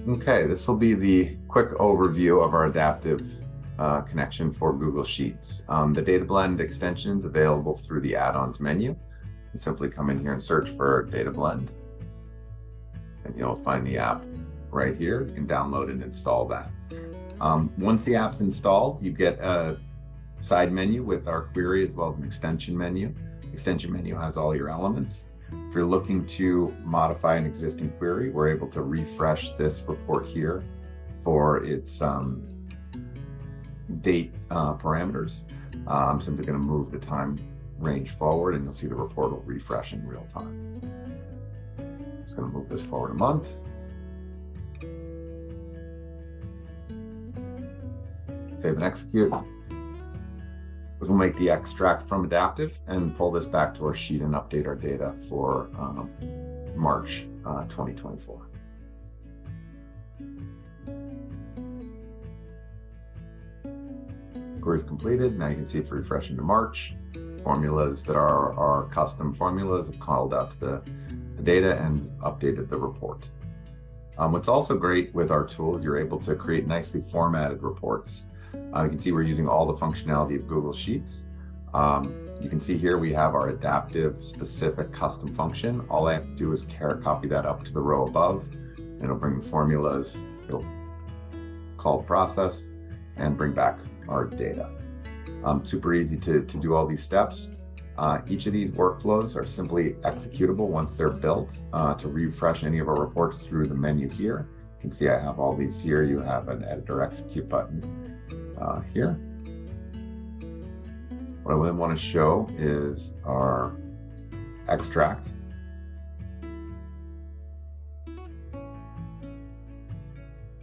Okay, this will be the quick overview of our adaptive connection for Google Sheets. The DataBlend extension is available through the add-ons menu. You simply come in here and search for DataBlend, and you'll find the app right here. You can download and install that. Once the app's installed, you get a side menu with our query as well as an extension menu. Extension menu has all your elements. If you're looking to modify an existing query, we're able to refresh this report here for its date parameters. I'm simply going to move the time range forward, and you'll see the report will refresh in real time. Just going to move this forward a month. Save and execute. We'll make the extract from Adaptive and pull this back to our sheet and update our data for March 2024. Query is completed. Now you can see it's refreshing to March. Formulas that are our custom formulas have called out to the data and updated the report. What's also great with our tool is you're able to create nicely formatted reports. You can see we're using all the functionality of Google Sheets. You can see here we have our adaptive specific custom function. All I have to do is copy that up to the row above, and it'll bring the formulas, it'll call the process, and bring back our data. Super easy to do all these steps. Each of these workflows are simply executable once they're built to refresh any of our reports through the menu here. You can see I have all these here. You have an editor execute button here. What I then want to show is our extract.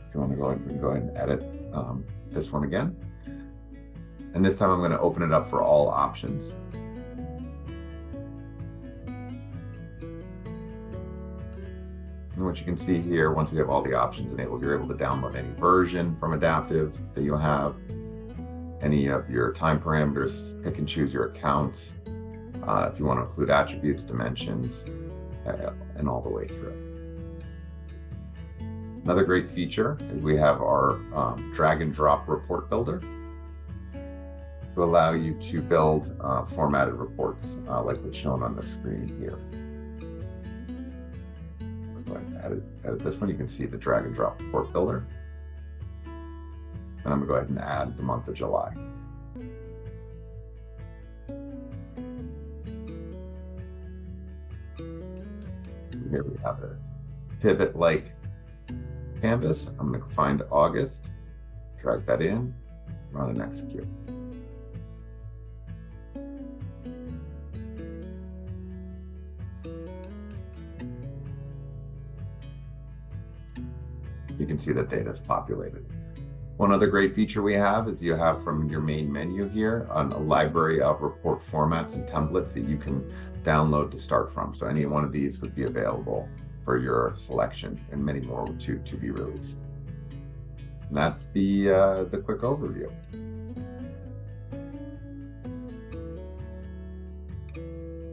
If you want to go ahead, we can go ahead and edit this one again. And this time I'm going to open it up for all options. And what you can see here, once we have all the options enabled, you're able to download any version from Adaptive that you have, any of your time parameters, pick and choose your accounts, if you want to include attributes, dimensions, and all the way through. Another great feature is we have our drag and drop report builder to allow you to build formatted reports like what's shown on the screen here. Go ahead and edit this one. You can see the drag and drop report builder. And I'm going to go ahead and add the month of July. Here we have a pivot-like canvas. I'm going to find August, drag that in, run and execute. You can see that data is populated. One other great feature we have is you have from your main menu here a library of report formats and templates that you can download to start from. So any one of these would be available for your selection, and many more to be released. And that's the quick overview.